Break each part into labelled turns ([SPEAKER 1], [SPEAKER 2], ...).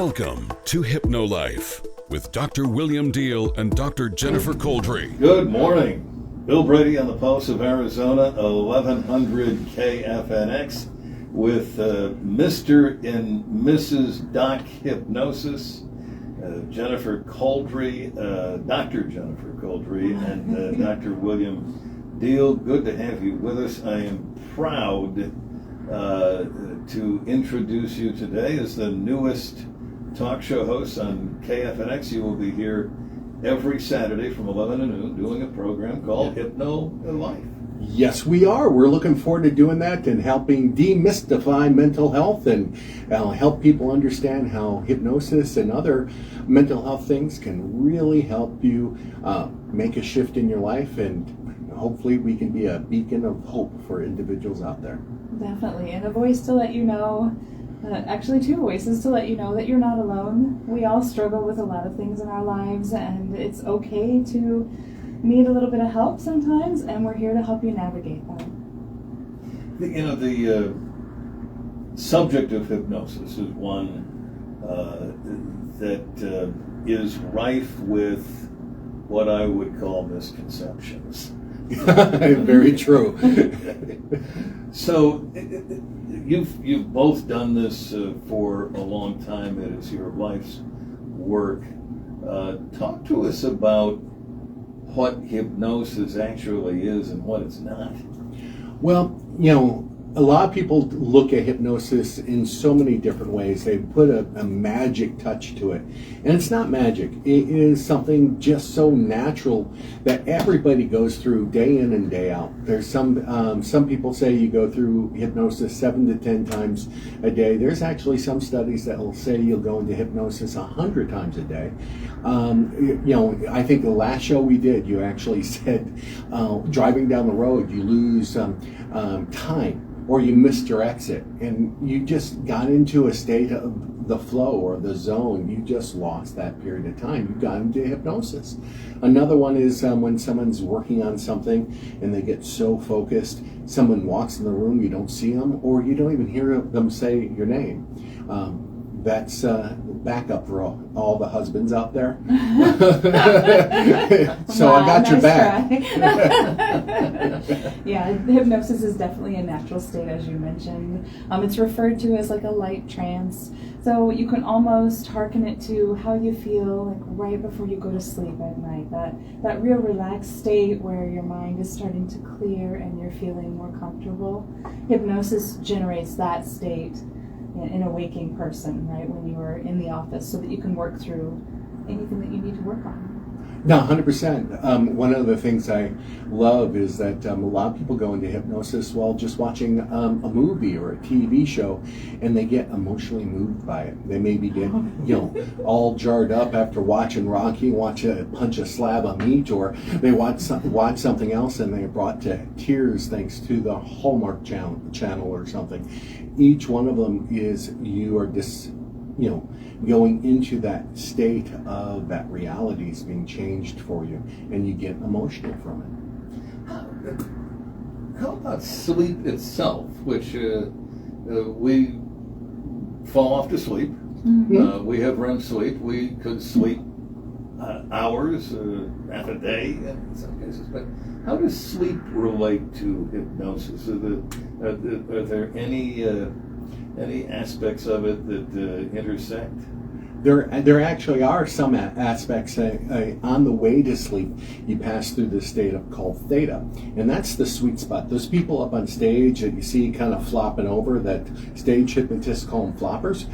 [SPEAKER 1] Welcome to Hypno Life with Dr. William Deihl and Dr. Jennifer Couldry.
[SPEAKER 2] Good morning. Bill Brady on the Pulse of Arizona, 1100 KFNX with Mr. and Mrs. Doc Hypnosis, Jennifer Couldry, Dr. Jennifer Couldry, and Dr. William Deihl. Good to have you with us. I am proud to introduce you today as the newest talk show host on KFNX. You will be here every Saturday from 11 to noon doing a program called Hypno Life.
[SPEAKER 3] Yes, we are. We're looking forward to doing that and helping demystify mental health and help people understand how hypnosis and other mental health things can really help you make a shift in your life, and hopefully we can be a beacon of hope for individuals out there.
[SPEAKER 4] Definitely, and a voice to let you know, actually two voices to let you know that you're not alone. We all struggle with a lot of things in our lives, and it's okay to need a little bit of help sometimes, and we're here to help you navigate them.
[SPEAKER 2] The subject of hypnosis is one that is rife with what I would call misconceptions.
[SPEAKER 3] Very true.
[SPEAKER 2] So you've both done this for a long time. It is your life's work. Talk to us about what hypnosis actually is and what it's not.
[SPEAKER 3] Well, a lot of people look at hypnosis in so many different ways. They put a magic touch to it. And it's not magic. It is something just so natural that everybody goes through day in and day out. There's some people say you go through hypnosis 7 to 10 times a day. There's actually some studies that will say you'll go into hypnosis 100 times a day. I think the last show we did, you actually said driving down the road, you lose time, or you missed your exit, and you just got into a state of the flow or the zone. You just lost that period of time. You got into hypnosis. Another one is when someone's working on something and they get so focused, someone walks in the room, you don't see them, or you don't even hear them say your name. That's backup for all the husbands out there. So wow, I got your back.
[SPEAKER 4] Yeah, hypnosis is definitely a natural state, as you mentioned. It's referred to as like a light trance. So you can almost hearken it to how you feel like right before you go to sleep at night. That real relaxed state where your mind is starting to clear and you're feeling more comfortable. Hypnosis generates that state in a waking person, right, when you are in the office, so that you can work through anything that you need to work on.
[SPEAKER 3] No, 100%. One of the things I love is that a lot of people go into hypnosis while just watching a movie or a TV show, and they get emotionally moved by it. They maybe get, all jarred up after watching Rocky, punch a slab of meat, or they watch something else and they're brought to tears thanks to the Hallmark channel or something. Each one of them is you are going into that state of that reality is being changed for you, and you get emotional from
[SPEAKER 2] it. How about sleep itself, which we fall off to sleep. Mm-hmm. We have REM sleep. We could sleep hours, half a day in some cases. But how does sleep relate to hypnosis? Are there any aspects of it that intersect?
[SPEAKER 3] There actually are some aspects. On the way to sleep, you pass through this state called theta, and that's the sweet spot. Those people up on stage that you see kind of flopping over, that stage hypnotists call them floppers.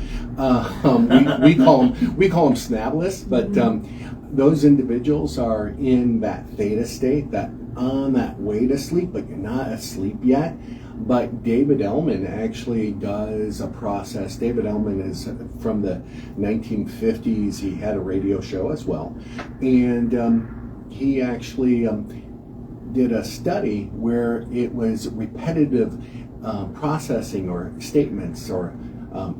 [SPEAKER 3] We call them snablists, but those individuals are in that theta state, that on that way to sleep, but you're not asleep yet. But David Ellman actually does a process. David Ellman is from the 1950s. He had a radio show as well. And he actually did a study where it was repetitive processing or statements or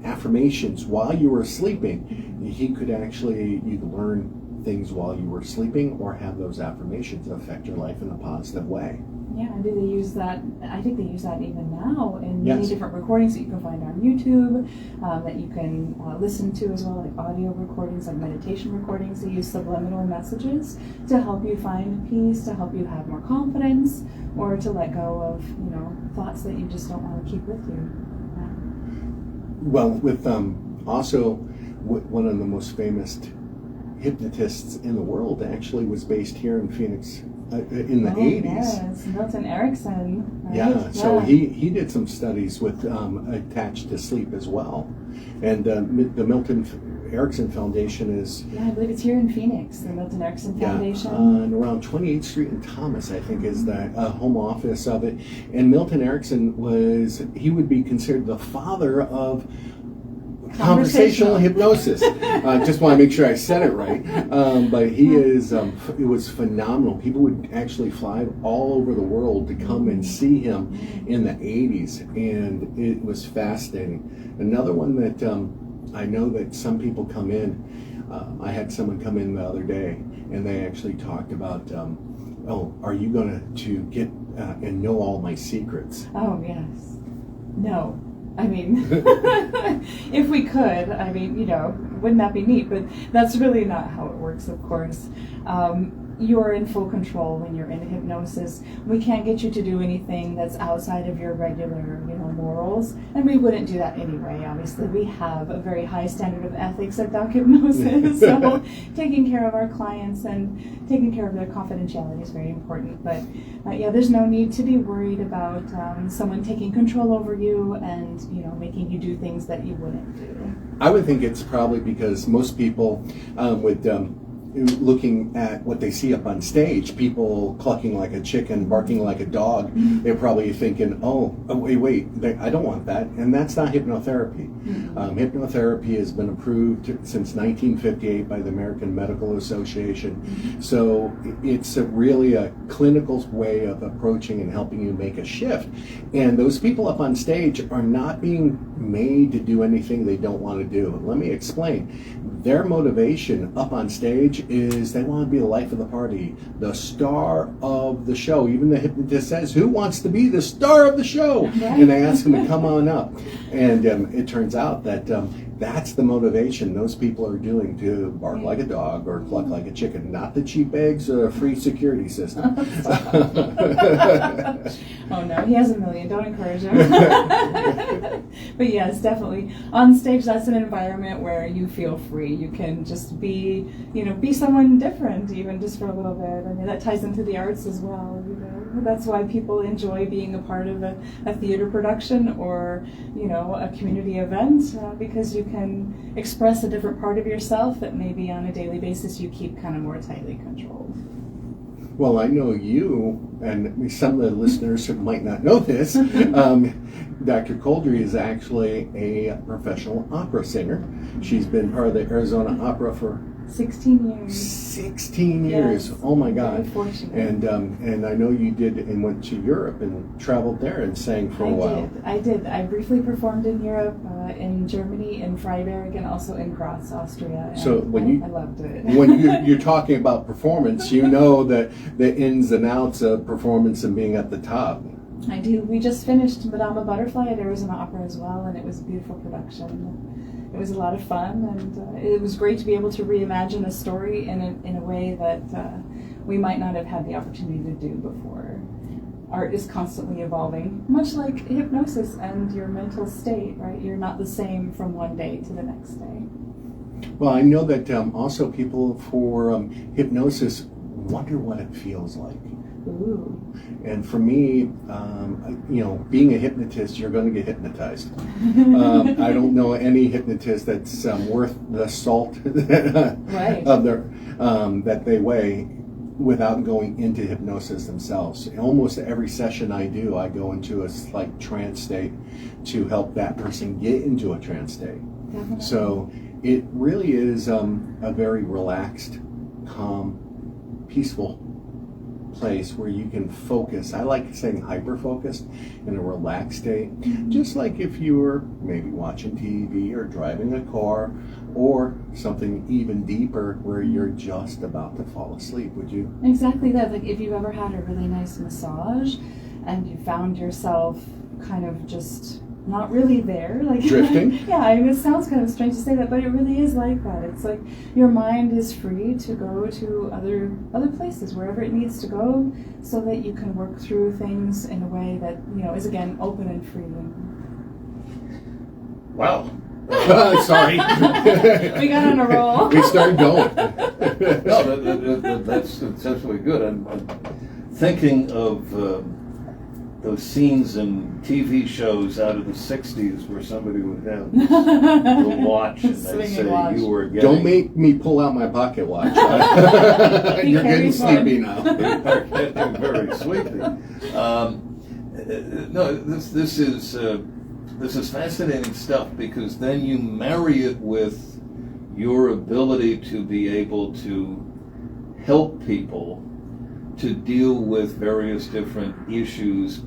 [SPEAKER 3] affirmations while you were sleeping. You could learn things while you were sleeping, or have those affirmations affect your life in a positive way.
[SPEAKER 4] Yeah, do they use that? I think they use that even now in many
[SPEAKER 3] Yes.
[SPEAKER 4] different recordings that you can find on YouTube, that you can listen to as well, like audio recordings, like meditation recordings. They use subliminal messages to help you find peace, to help you have more confidence, or to let go of, thoughts that you just don't want to keep with you.
[SPEAKER 3] Well, with also one of the most famous hypnotists in the world actually was based here in Phoenix in the 80s.
[SPEAKER 4] Yes, Milton Erickson. Right?
[SPEAKER 3] Yeah, so he did some studies with attached to sleep as well. And the Milton Erickson Foundation is...
[SPEAKER 4] Yeah, I believe it's here in Phoenix, the Milton Erickson Foundation.
[SPEAKER 3] And around 28th Street in Thomas, I think, is the home office of it. And Milton Erickson he would be considered the father of conversational hypnosis. Just want to make sure I said it right. But he is, it was phenomenal. People would actually fly all over the world to come and see him in the 80s, and it was fascinating. Another one that I know that some people come in, I had someone come in the other day, and they actually talked about, are you going to get and know all my secrets?
[SPEAKER 4] Oh, yes. No. I mean, if we could, wouldn't that be neat? But that's really not how it works, of course. You're in full control when you're in hypnosis. We can't get you to do anything that's outside of your regular, morals, and we wouldn't do that anyway. Obviously, we have a very high standard of ethics at Doc Hypnosis, so taking care of our clients and taking care of their confidentiality is very important. But there's no need to be worried about someone taking control over you and making you do things that you wouldn't do.
[SPEAKER 3] I would think it's probably because most people looking at what they see up on stage, people clucking like a chicken, barking like a dog, they're probably thinking, wait, I don't want that. And that's not hypnotherapy. Hypnotherapy has been approved since 1958 by the American Medical Association. So it's really a clinical way of approaching and helping you make a shift. And those people up on stage are not being made to do anything they don't want to do. Let me explain. Their motivation up on stage is they want to be the life of the party, the star of the show. Even the hypnotist says, who wants to be the star of the show? Right. And they ask them to come on up. And it turns out that that's the motivation those people are doing, to bark like a dog or cluck like a chicken, not the cheap eggs or a free security system.
[SPEAKER 4] Oh no, he has $1 million, don't encourage him. But yes, definitely. On stage, that's an environment where you feel free. You can just be someone different, even just for a little bit. I mean, that ties into the arts as well. That's why people enjoy being a part of a theater production or, a community event, because you can express a different part of yourself that maybe on a daily basis you keep kind of more tightly controlled.
[SPEAKER 3] Well, I know you, and some of the listeners might not know this, Dr. Couldry is actually a professional opera singer. She's been part of the Arizona Opera for
[SPEAKER 4] 16 years.
[SPEAKER 3] 16 years. Yes. Oh my God.
[SPEAKER 4] Very fortunate.
[SPEAKER 3] And I know you did and went to Europe and traveled there and sang for a while.
[SPEAKER 4] I did. I briefly performed in Europe, in Germany, in Freiberg, and also in Graz, Austria.
[SPEAKER 3] So I
[SPEAKER 4] loved it.
[SPEAKER 3] When you're talking about performance, you know that the ins and outs of performance and being at the top.
[SPEAKER 4] I do. We just finished Madame Butterfly at Arizona Opera as well, and it was a beautiful production. It was a lot of fun, and it was great to be able to reimagine a story in a way that we might not have had the opportunity to do before. Art is constantly evolving, much like hypnosis and your mental state, right? You're not the same from one day to the next day.
[SPEAKER 3] Well, I know that also people for hypnosis wonder what it feels like.
[SPEAKER 4] Ooh.
[SPEAKER 3] And for me, being a hypnotist, you're going to get hypnotized. I don't know any hypnotist that's worth the salt
[SPEAKER 4] right.
[SPEAKER 3] of that they weigh without going into hypnosis themselves. Almost every session I do, I go into a slight trance state to help that person get into a trance state.
[SPEAKER 4] Definitely.
[SPEAKER 3] So it really is a very relaxed, calm, peaceful place where you can focus. I like saying hyper-focused in a relaxed state, just like if you were maybe watching TV or driving a car or something even deeper where you're just about to fall asleep. Would you?
[SPEAKER 4] Exactly that. Like if you've ever had a really nice massage and you found yourself kind of just not really there, like
[SPEAKER 3] Drifting?
[SPEAKER 4] Yeah, I mean, it sounds kind of strange to say that, but it really is like that. It's like your mind is free to go to other places, wherever it needs to go, so that you can work through things in a way that, you know, is again open and free.
[SPEAKER 2] Wow.
[SPEAKER 3] Sorry.
[SPEAKER 4] We got on a roll.
[SPEAKER 3] We started going.
[SPEAKER 2] No, that's absolutely good. I'm thinking of those scenes in TV shows out of the 60s where somebody would have a watch and they'd
[SPEAKER 4] Swinging
[SPEAKER 2] say
[SPEAKER 4] watch.
[SPEAKER 2] you were getting...
[SPEAKER 3] Don't make me pull out my pocket watch. You're getting sleepy now.
[SPEAKER 2] You're getting very sleepy. No, this is fascinating stuff, because then you marry it with your ability to be able to help people to deal with various different issues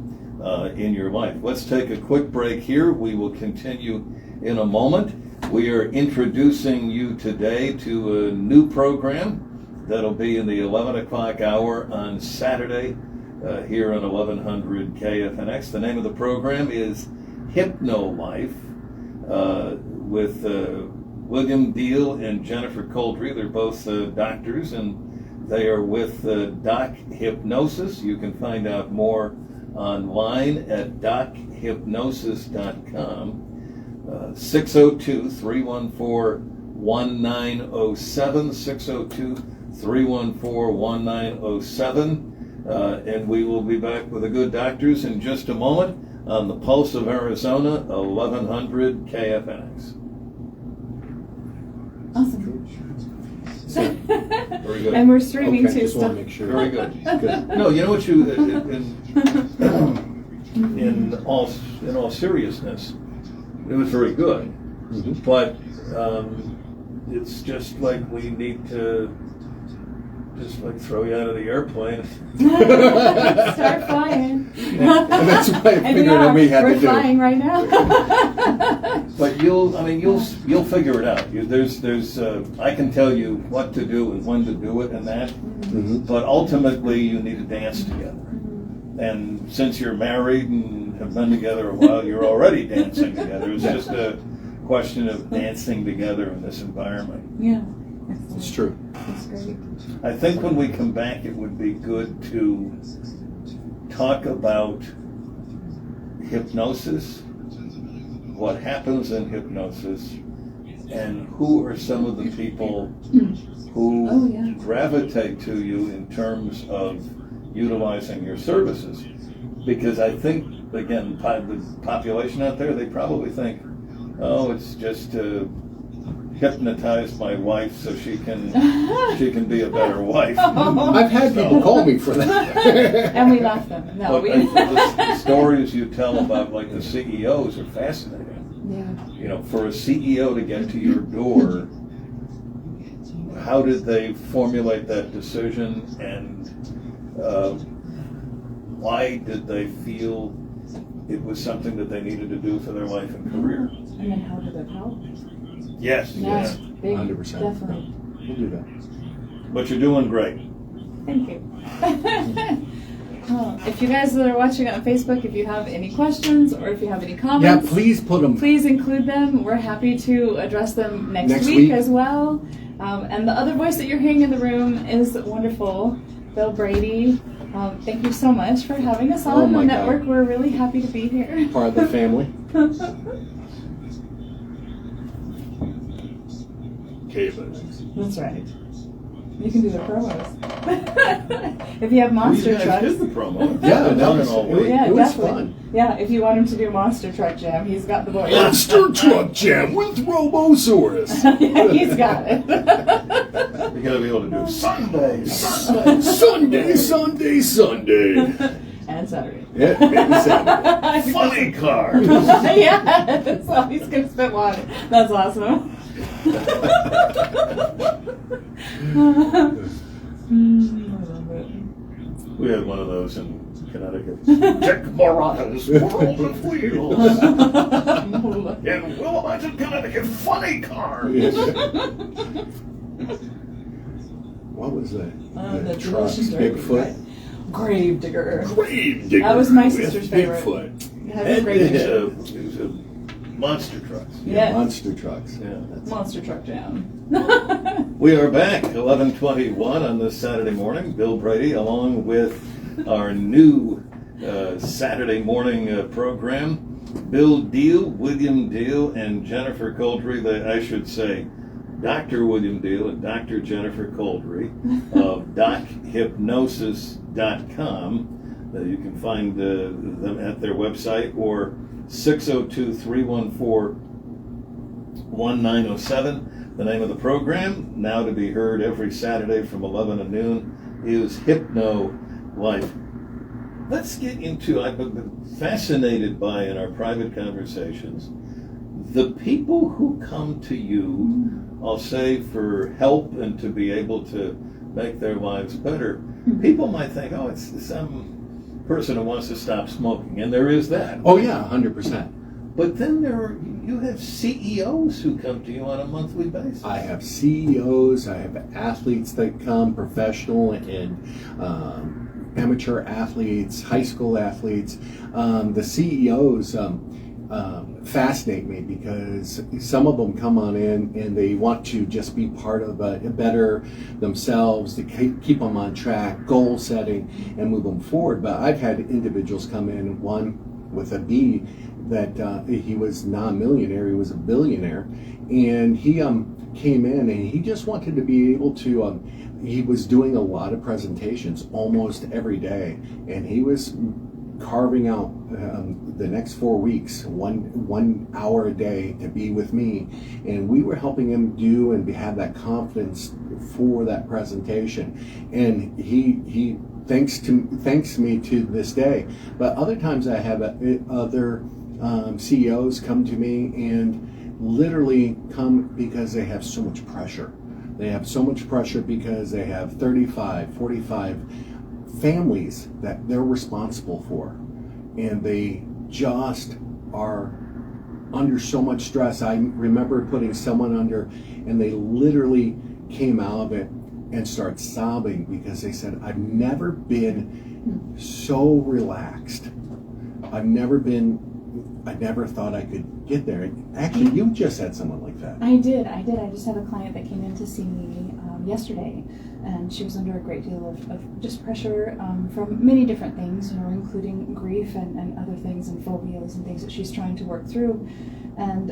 [SPEAKER 2] in your life. Let's take a quick break here. We will continue in a moment. We are introducing you today to a new program that'll be in the 11 o'clock hour on Saturday here on 1100 KFNX. The name of the program is Hypno Life with William Deihl and Jennifer Couldry. They're both doctors, and they are with Doc Hypnosis. You can find out more online at dochypnosis.com. 602-314-1907, 602-314-1907. And we will be back with the good doctors in just a moment on the Pulse of Arizona, 1100 KFNX.
[SPEAKER 4] Awesome.
[SPEAKER 2] Very good.
[SPEAKER 4] And we're streaming
[SPEAKER 3] Okay,
[SPEAKER 4] too.
[SPEAKER 3] just want to make sure.
[SPEAKER 2] Very good.
[SPEAKER 3] Good.
[SPEAKER 2] No, you know what you in all seriousness, it was very good.
[SPEAKER 3] Mm-hmm.
[SPEAKER 2] But it's just like we need to just like throw you out of the airplane.
[SPEAKER 4] Start flying.
[SPEAKER 3] And that's what I
[SPEAKER 4] And
[SPEAKER 3] figured that we had
[SPEAKER 4] we're
[SPEAKER 3] to do.
[SPEAKER 4] flying right now.
[SPEAKER 2] But you'll figure it out. There's I can tell you what to do and when to do it and that.
[SPEAKER 3] Mm-hmm.
[SPEAKER 2] But ultimately, you need to dance together. And since you're married and have been together a while, you're already dancing together. It's just a question of dancing together in this environment.
[SPEAKER 4] Yeah.
[SPEAKER 3] It's true.
[SPEAKER 4] That's great.
[SPEAKER 2] I think when we come back, it would be good to talk about hypnosis, what happens in hypnosis, and who are some of the people who gravitate to you in terms of utilizing your services. Because I think, again, the population out there, they probably think, oh, it's just to hypnotize my wife so she can be a better wife.
[SPEAKER 3] I've had people call me for that.
[SPEAKER 4] And we left them. No,
[SPEAKER 2] But the stories you tell about like the CEOs are fascinating.
[SPEAKER 4] Yeah.
[SPEAKER 2] You know, for a CEO to get to your door, how did they formulate that decision, and why did they feel it was something that they needed to do for their life and career?
[SPEAKER 4] And then how did it help?
[SPEAKER 2] Yes,
[SPEAKER 4] Yes. Big,
[SPEAKER 3] 100%.
[SPEAKER 4] Definitely.
[SPEAKER 3] We'll do that.
[SPEAKER 2] but you're doing great.
[SPEAKER 4] Thank you. If you guys that are watching on Facebook, if you have any questions or if you have any
[SPEAKER 3] Yeah,
[SPEAKER 4] comments,
[SPEAKER 3] please put them.
[SPEAKER 4] please include them. We're happy to address them next
[SPEAKER 3] Next
[SPEAKER 4] week
[SPEAKER 3] week.
[SPEAKER 4] as well. And the other voice that you're hearing in the room is wonderful, Bill Brady. Thank you so much for having us on the
[SPEAKER 3] my
[SPEAKER 4] network.
[SPEAKER 3] God.
[SPEAKER 4] We're really happy to be here.
[SPEAKER 3] Part of the family.
[SPEAKER 4] That's right. You can do the promos. If you have monster
[SPEAKER 2] You guys
[SPEAKER 4] trucks.
[SPEAKER 2] did the promo.
[SPEAKER 3] Yeah,
[SPEAKER 2] I've done it all week.
[SPEAKER 4] Yeah,
[SPEAKER 3] It was
[SPEAKER 4] definitely.
[SPEAKER 3] fun.
[SPEAKER 4] Yeah, if you want him to do Monster Truck Jam, he's got the voice.
[SPEAKER 3] Monster Truck Jam with Robosaurus.
[SPEAKER 4] Yeah, he's got it.
[SPEAKER 2] You gotta be able to do Sunday.
[SPEAKER 3] Sunday.
[SPEAKER 4] And Saturday.
[SPEAKER 3] Yeah, maybe Saturday.
[SPEAKER 2] Funny car.
[SPEAKER 4] Yeah, that's all he's gonna spit water. That's awesome. I love it.
[SPEAKER 2] We had one of those in Connecticut. Dick Moranis, World of Wheels. In Willamette, Connecticut, funny cars.
[SPEAKER 3] What was that?
[SPEAKER 4] The
[SPEAKER 3] truck,
[SPEAKER 4] story,
[SPEAKER 3] Bigfoot.
[SPEAKER 4] right? Gravedigger.
[SPEAKER 2] Gravedigger.
[SPEAKER 4] That was my
[SPEAKER 2] with
[SPEAKER 4] sister's favorite.
[SPEAKER 3] Bigfoot.
[SPEAKER 4] It has a Gravedigger.
[SPEAKER 2] These are monster trucks.
[SPEAKER 4] Yes.
[SPEAKER 3] Monster trucks.
[SPEAKER 2] Yeah.
[SPEAKER 4] Monster truck jam.
[SPEAKER 2] We are back, 11:21 on this Saturday morning. Bill Brady, along with our new Saturday morning program, Bill Deihl, William Deihl, and Jennifer Couldry. I should say, Dr. William Deihl and Dr. Jennifer Couldry of hypnosis.com. You can find them at their website, or 602-314-1907. The name of the program, now to be heard every Saturday from 11 to noon, is Hypno Life. Let's get into, I've been fascinated by, in our private conversations, the people who come to you, I'll say, for help and to be able to make their lives better. People might think, oh, it's some person who wants to stop smoking, and there is that.
[SPEAKER 3] Oh yeah, 100%.
[SPEAKER 2] But then you have CEOs who come to you on a monthly basis.
[SPEAKER 3] I have CEOs, I have athletes that come, professional and amateur athletes, high school athletes. The CEOs fascinate me because some of them come on in and they want to just be part of a better themselves, to keep them on track, goal setting, and move them forward. But I've had individuals come in, one with a B, that he was non-millionaire, he was a billionaire, and he came in and he just wanted to be able to, he was doing a lot of presentations almost every day, and he was carving out the next 4 weeks, one hour a day to be with me, and we were helping him do and have that confidence for that presentation, and he thanks me to this day. But other times I have other CEOs come to me and literally come because they have so much pressure. They have so much pressure because they have 35, 45 families that they're responsible for, and they just are under so much stress. I remember putting someone under, and they literally came out of it and started sobbing because they said, I've never been so relaxed. I never thought I could get there. Actually, you just had someone like that.
[SPEAKER 4] I did. I just had a client that came in to see me yesterday, and she was under a great deal of just pressure from many different things, including grief and other things, and phobias and things that she's trying to work through. And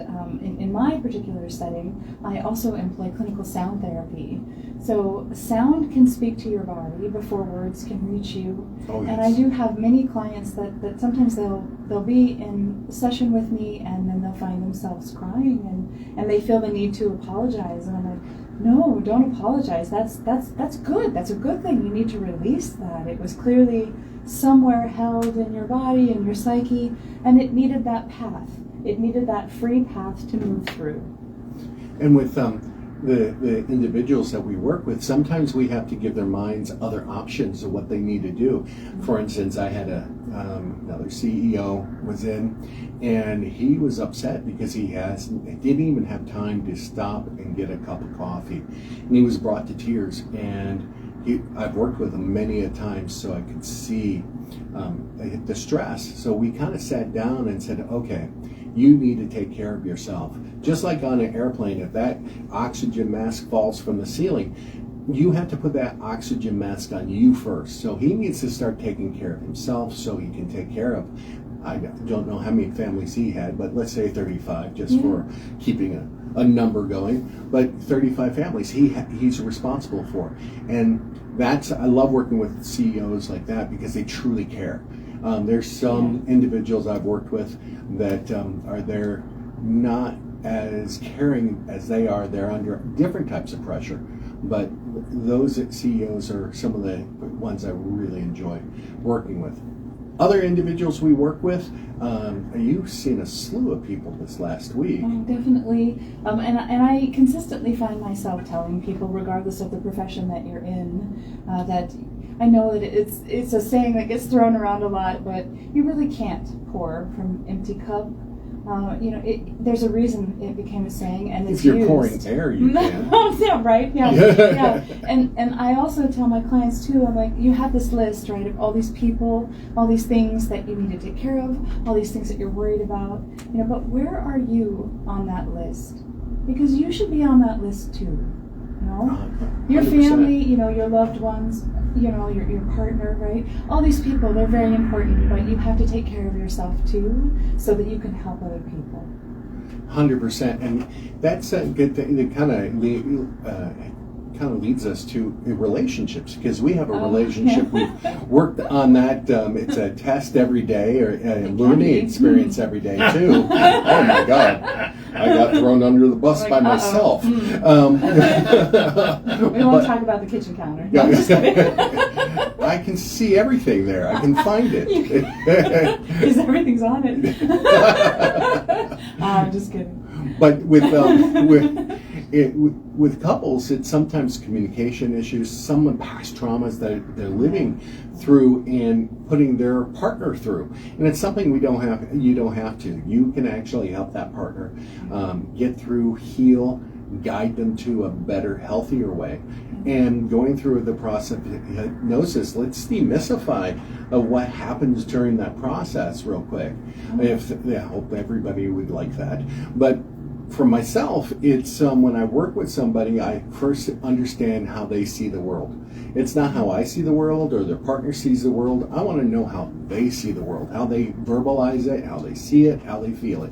[SPEAKER 4] in my particular setting, I also employ clinical sound therapy. So sound can speak to your body before words can reach you.
[SPEAKER 3] Oh, yes.
[SPEAKER 4] And I do have many clients that sometimes they'll be in session with me, and then they'll find themselves crying, and they feel the need to apologize. And I'm like, no, don't apologize. That's good. That's a good thing. You need to release that. It was clearly somewhere held in your body and your psyche, and it needed that path. It needed that free path to move through.
[SPEAKER 3] And with the individuals that we work with, sometimes we have to give their minds other options of what they need to do. For instance, I had another CEO was in, and he was upset because he didn't even have time to stop and get a cup of coffee, and he was brought to tears. And I've worked with him many a time, so I could see the stress. So we kind of sat down and said, okay, you need to take care of yourself. Just like on an airplane, if that oxygen mask falls from the ceiling, you have to put that oxygen mask on you first. So he needs to start taking care of himself so he can take care of, I don't know how many families he had, but let's say 35, just for keeping a number going. But 35 families he's responsible for. And I love working with CEOs like that because they truly care. There's some individuals I've worked with that are there not as caring as they are. They're under different types of pressure, but those CEOs are some of the ones I really enjoy working with. Other individuals we work with, you've seen a slew of people this last week.
[SPEAKER 4] Definitely, and I consistently find myself telling people, regardless of the profession that you're in, that I know that it's a saying that gets thrown around a lot, but you really can't pour from empty cup. There's a reason it became a saying, and it's
[SPEAKER 3] if you're
[SPEAKER 4] used.
[SPEAKER 3] pouring air, you can.
[SPEAKER 4] Yeah, right. Yeah, yeah. And I also tell my clients too. I'm like, you have this list, right, of all these people, all these things that you need to take care of, all these things that you're worried about. But where are you on that list? Because you should be on that list too. Your
[SPEAKER 3] 100%.
[SPEAKER 4] family, your loved ones, your partner, right? All these people, they're very important, but you have to take care of yourself too, so that you can help other people.
[SPEAKER 3] 100%, and that's a good thing. It kind of leads us to relationships, because we have a relationship.
[SPEAKER 4] Yeah.
[SPEAKER 3] We've worked on that. It's a test every day, or a learning experience every day too. Oh my God, I got thrown under the bus by myself.
[SPEAKER 4] We won't talk about the kitchen counter. No, I'm just kidding.
[SPEAKER 3] I can see everything there. I can find it.
[SPEAKER 4] Because everything's on it. I'm just kidding.
[SPEAKER 3] But with couples, it's sometimes communication issues, some past traumas that they're living through and putting their partner through, and it's something you don't have to. You can actually help that partner get through, heal, guide them to a better, healthier way. And going through the process of hypnosis, let's demystify what happens during that process real quick. I hope everybody would like that. But for myself, it's when I work with somebody, I first understand how they see the world. It's not how I see the world or their partner sees the world. I want to know how they see the world, how they verbalize it, how they see it, how they feel it.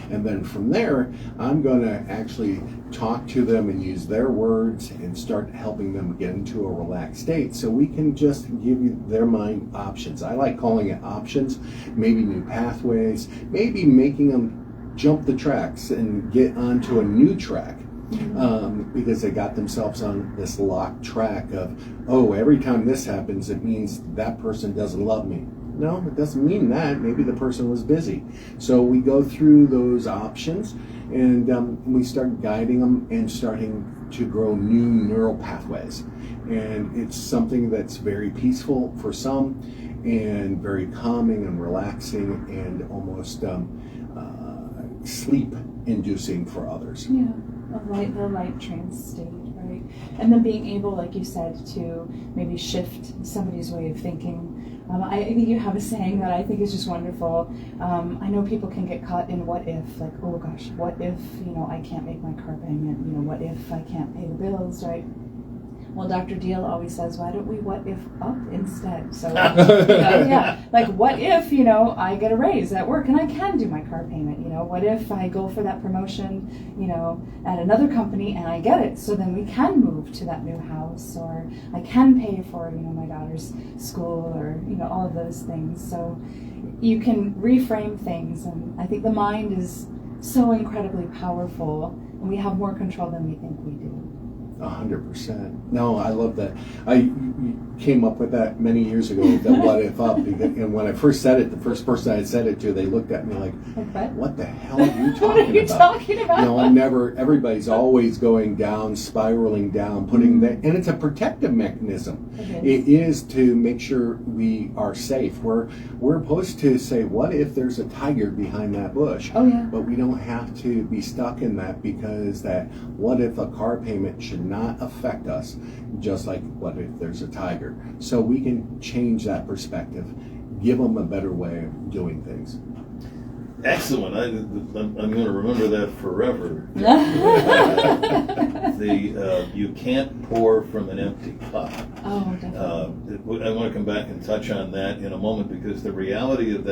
[SPEAKER 3] And then from there, I'm going to actually talk to them and use their words and start helping them get into a relaxed state, so we can just give their mind options. I like calling it options, maybe new pathways, maybe making them jump the tracks and get onto a new track, because they got themselves on this locked track of, every time this happens, it means that person doesn't love me. No, it doesn't mean that. Maybe the person was busy. So we go through those options, and we start guiding them and starting to grow new neural pathways. And it's something that's very peaceful for some, and very calming and relaxing, and almost sleep-inducing for others.
[SPEAKER 4] Yeah, the light trance state, right? And then being able, like you said, to maybe shift somebody's way of thinking. I think you have a saying that I think is just wonderful. I know people can get caught in what if, like, oh gosh, what if, I can't make my car payment, what if I can't pay the bills, right? Well, Dr. Deihl always says, why don't we what if up instead? So, like what if, I get a raise at work and I can do my car payment? What if I go for that promotion, at another company and I get it? So then we can move to that new house, or I can pay for, my daughter's school, or, all of those things. So you can reframe things. And I think the mind is so incredibly powerful, and we have more control than we think we do.
[SPEAKER 3] 100%. No, I love that. I came up with that many years ago, the what if up. And when I first said it, the first person I said it to, they looked at me like, what the hell are you talking about?
[SPEAKER 4] What are you talking about?
[SPEAKER 3] Everybody's always going down, spiraling down, putting that, and it's a protective mechanism. It is to make sure we are safe. We're supposed to say, what if there's a tiger behind that bush?
[SPEAKER 4] Oh, yeah.
[SPEAKER 3] But we don't have to be stuck in that, because that what if a car payment should not affect us, just like what if there's a tiger. So we can change that perspective, give them a better way of doing things.
[SPEAKER 2] Excellent. I'm going to remember that forever. You can't pour from an empty cup.
[SPEAKER 4] Oh, definitely.
[SPEAKER 2] I want to come back and touch on that in a moment, because the reality of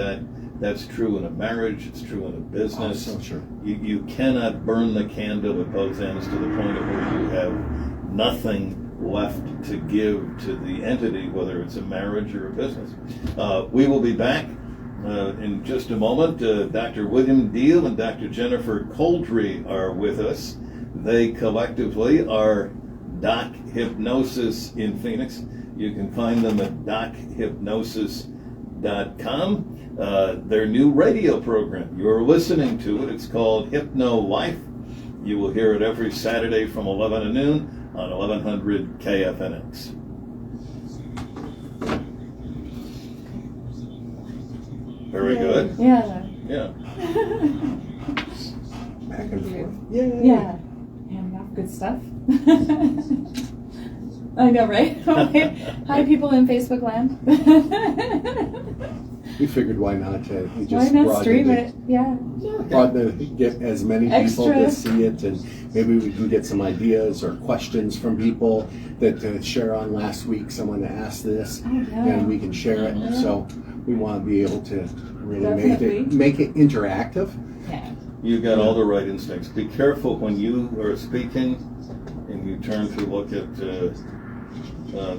[SPEAKER 2] that's true in a marriage, it's true in a business.
[SPEAKER 3] Oh, so sure.
[SPEAKER 2] You cannot burn the candle at both ends to the point of where you have nothing left to give to the entity, whether it's a marriage or a business. We will be back in just a moment. Dr. William Deihl and Dr. Jennifer Couldry are with us. They collectively are Doc Hypnosis in Phoenix. You can find them at dochypnosis.com. Their new radio program, you're listening to it. It's called Hypno Life. You will hear it every Saturday from 11 to noon on 1100 KFNX. Very good.
[SPEAKER 4] Yeah.
[SPEAKER 2] Yeah.
[SPEAKER 3] Back and
[SPEAKER 4] Thank you.
[SPEAKER 3] forth. Yeah.
[SPEAKER 4] Yeah. Handing off good stuff. I know, right? Hi, people in Facebook land.
[SPEAKER 3] We figured why not to we
[SPEAKER 4] Why
[SPEAKER 3] just
[SPEAKER 4] not
[SPEAKER 3] broaden
[SPEAKER 4] stream it? Yeah.
[SPEAKER 3] broaden it, get as many people
[SPEAKER 4] Extra.
[SPEAKER 3] to see it, and maybe we can get some ideas or questions from people that share on last week. Someone asked this,
[SPEAKER 4] Oh, yeah.
[SPEAKER 3] and we can share it.
[SPEAKER 4] Yeah.
[SPEAKER 3] So we want to be able to really
[SPEAKER 4] Definitely.
[SPEAKER 3] make it interactive.
[SPEAKER 4] Yeah.
[SPEAKER 2] You got all the right instincts. Be careful when you are speaking and you turn to look at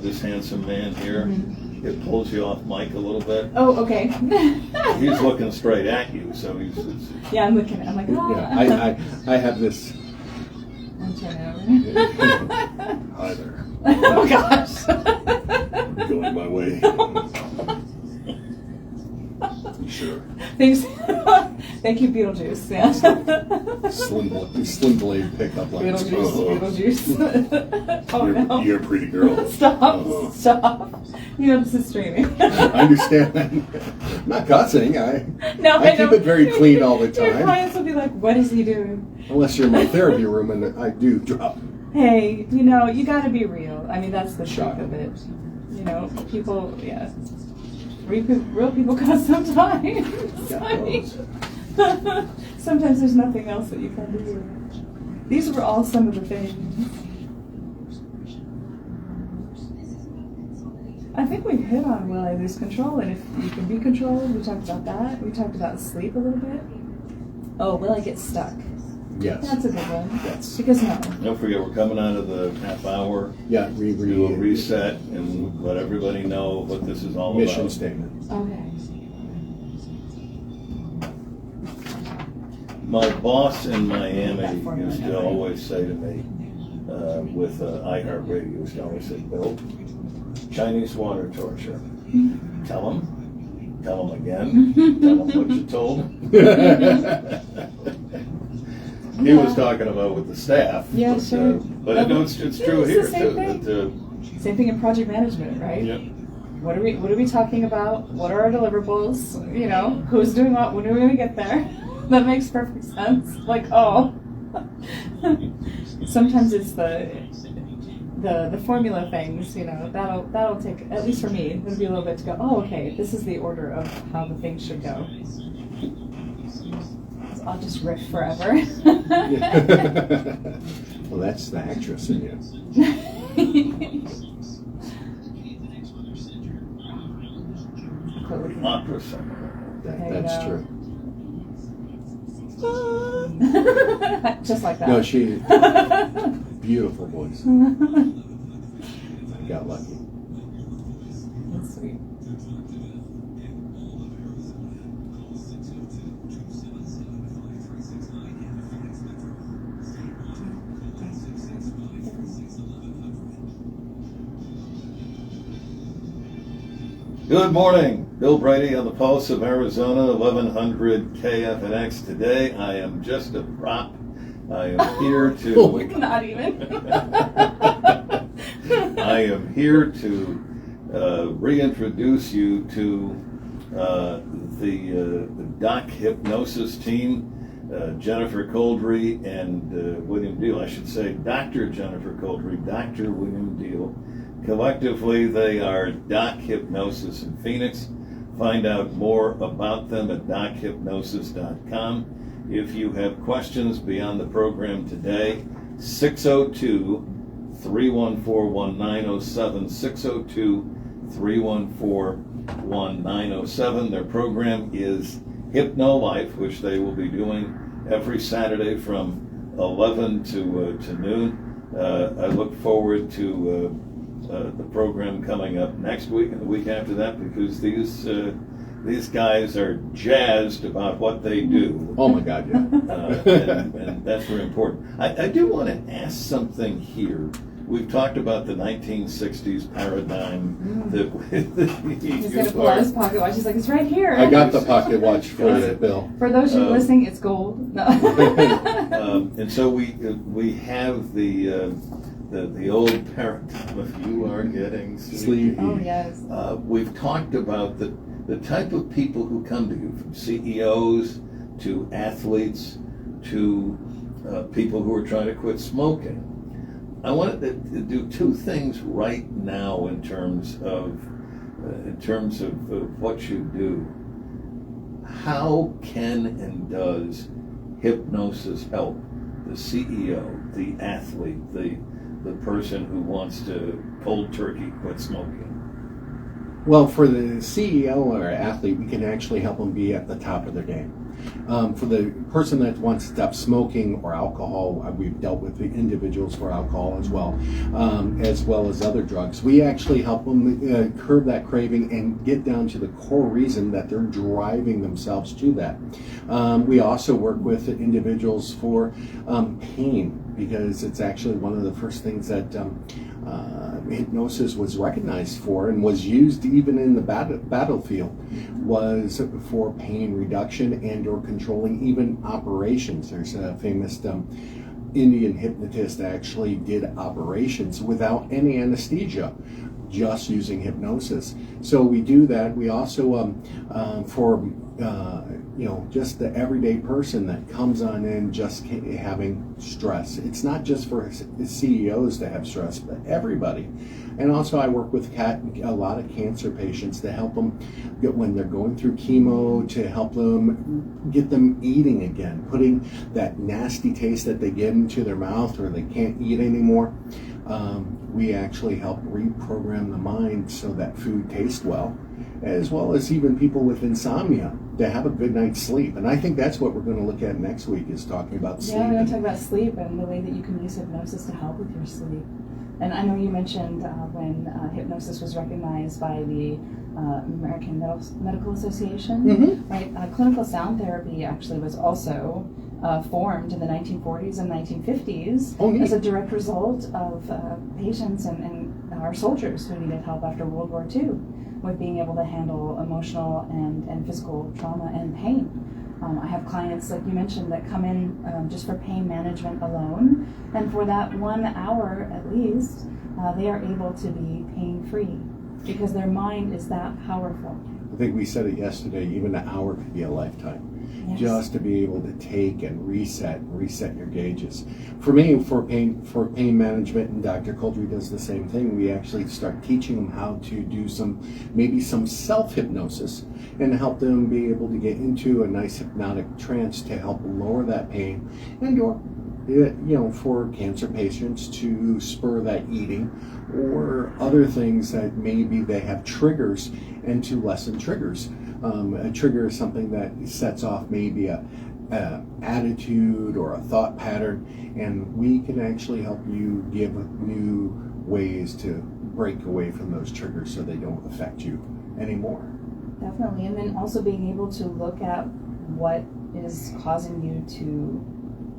[SPEAKER 2] this handsome man here. It pulls you off mic a little bit.
[SPEAKER 4] Oh, okay.
[SPEAKER 2] He's looking straight at you, so he's.
[SPEAKER 4] Yeah, I'm looking. I'm like, ah.
[SPEAKER 3] Yeah, I have this.
[SPEAKER 4] I'm turning over.
[SPEAKER 3] Hi there.
[SPEAKER 4] Oh gosh.
[SPEAKER 3] Going my way. Sure.
[SPEAKER 4] Thanks. Thank you, Beetlejuice. Yeah.
[SPEAKER 3] Slim blade pickup line.
[SPEAKER 4] Beetlejuice. Oh no.
[SPEAKER 3] You're a pretty girl.
[SPEAKER 4] Stop. Stop. You know this is streaming.
[SPEAKER 3] I understand that. I'm not cussing. I
[SPEAKER 4] No,
[SPEAKER 3] I
[SPEAKER 4] I know.
[SPEAKER 3] keep it very clean all the
[SPEAKER 4] Your
[SPEAKER 3] time.
[SPEAKER 4] clients will be like, "What is he doing?"
[SPEAKER 3] Unless you're in my therapy room and I do drop.
[SPEAKER 4] Hey, you know, you got to be real. I mean, that's the truth
[SPEAKER 3] Shocking.
[SPEAKER 4] of it. You know, people. Yeah. Real people cause sometimes.
[SPEAKER 3] Yeah,
[SPEAKER 4] I mean, sometimes there's nothing else that you can do. These were all some of the things. I think we've hit on will I lose control and if you can be controlled. We talked about that. We talked about sleep a little bit. Oh, will I get stuck?
[SPEAKER 3] Yes.
[SPEAKER 4] That's a good one.
[SPEAKER 3] That's
[SPEAKER 4] Because no.
[SPEAKER 2] Don't forget, we're coming out of the half hour.
[SPEAKER 3] yeah.
[SPEAKER 2] Do a reset and let everybody know what this is all
[SPEAKER 3] Mission
[SPEAKER 2] about.
[SPEAKER 3] statement.
[SPEAKER 4] Okay.
[SPEAKER 2] My boss in Miami used to always say to me, with iHeartRadio, used to always say, "Bill, Chinese water torture. Tell them again, tell them what you told them." He was talking about with the staff.
[SPEAKER 4] Yeah,
[SPEAKER 2] but,
[SPEAKER 4] sure.
[SPEAKER 2] But I know it's true
[SPEAKER 4] It's the
[SPEAKER 2] here
[SPEAKER 4] same
[SPEAKER 2] too.
[SPEAKER 4] thing.
[SPEAKER 2] That,
[SPEAKER 4] Same thing in project management, right?
[SPEAKER 2] yep.
[SPEAKER 4] What are we talking about? What are our deliverables? You know, who's doing what? When are we gonna get there? That makes perfect sense. Like, oh, sometimes it's the formula things. You know, that'll take, at least for me, it'll be a little bit to go. Oh, okay, this is the order of how the things should go. I'll just riff forever.
[SPEAKER 3] Well, that's the actress in you.
[SPEAKER 2] Opera singer.
[SPEAKER 4] There you
[SPEAKER 3] That's
[SPEAKER 4] go.
[SPEAKER 3] true.
[SPEAKER 4] Just like that.
[SPEAKER 3] No, she beautiful voice. I got lucky.
[SPEAKER 4] That's sweet.
[SPEAKER 2] Good morning. Bill Brady on the Pulse of Arizona, 1100 KFNX. Today I am just a prop. I am here to...
[SPEAKER 4] Not even.
[SPEAKER 2] I am here to reintroduce you to the Doc Hypnosis team, Jennifer Couldry and William Deihl. I should say Dr. Jennifer Couldry, Dr. William Deihl. Collectively, they are Doc Hypnosis in Phoenix. Find out more about them at dochypnosis.com. If you have questions beyond the program today, 602-314-1907, 602-314-1907. Their program is Hypno Life, which they will be doing every Saturday from 11 to noon. I look forward to the program coming up next week and the week after that, because these guys are jazzed about what they do.
[SPEAKER 3] Oh my God, yeah.
[SPEAKER 2] And that's very important. I do want to ask something here. We've talked about the 1960s paradigm that
[SPEAKER 4] He's gonna pull out his pocket watch. He's like, it's right here.
[SPEAKER 3] I got the pocket watch for you, Bill.
[SPEAKER 4] For those of you listening, it's gold. No.
[SPEAKER 2] and so we have the old paradigm of you are getting sleepy.
[SPEAKER 3] Sleepy.
[SPEAKER 4] Oh yes.
[SPEAKER 2] We've talked about that the type of people who come to you, from CEOs to athletes to people who are trying to quit smoking. I wanted to do two things right now in terms of what you do. How can and does hypnosis help the CEO, the athlete, the person who wants to cold turkey quit smoking?
[SPEAKER 3] Well, for the CEO or athlete, we can actually help them be at the top of their game. For the person that wants to stop smoking or alcohol, we've dealt with the individuals for alcohol as well as other drugs. We actually help them curb that craving and get down to the core reason that they're driving themselves to that. We also work with individuals for pain, because it's actually one of the first things that hypnosis was recognized for and was used even in the battlefield, was for pain reduction and or controlling even operations. There's a famous Indian hypnotist that actually did operations without any anesthesia, just using hypnosis. So we do that. We also for just the everyday person that comes on in just having stress. It's not just for CEOs to have stress, but everybody. And also I work with a lot of cancer patients to help them when they're going through chemo, to help them get them eating again, putting that nasty taste that they get into their mouth or they can't eat anymore. We actually help reprogram the mind so that food tastes well as even people with insomnia to have a good night's sleep. And I think that's what we're going to look at next week, is talking about sleep.
[SPEAKER 4] Yeah, we're going to talk about sleep and the way that you can use hypnosis to help with your sleep. And I know you mentioned when hypnosis was recognized by the American Medical Association, right? Clinical sound therapy actually was also formed in the 1940s and 1950s as a direct result of patients and our soldiers who needed help after World War II with being able to handle emotional and physical trauma and pain. I have clients, like you mentioned, that come in just for pain management alone, and for that 1 hour at least, they are able to be pain-free because their mind is that powerful.
[SPEAKER 3] I think we said it yesterday, even an hour could be a lifetime.
[SPEAKER 4] Yes.
[SPEAKER 3] Just to be able to take and reset your gauges. For me, for pain management, and Dr. Couldry does the same thing, we actually start teaching them how to do some self-hypnosis and help them be able to get into a nice hypnotic trance to help lower that pain, and or for cancer patients to spur that eating or other things that maybe they have triggers, and to lessen triggers. A trigger is something that sets off maybe a attitude or a thought pattern, and we can actually help you give new ways to break away from those triggers so they don't affect you anymore.
[SPEAKER 4] Definitely, and then also being able to look at what is causing you to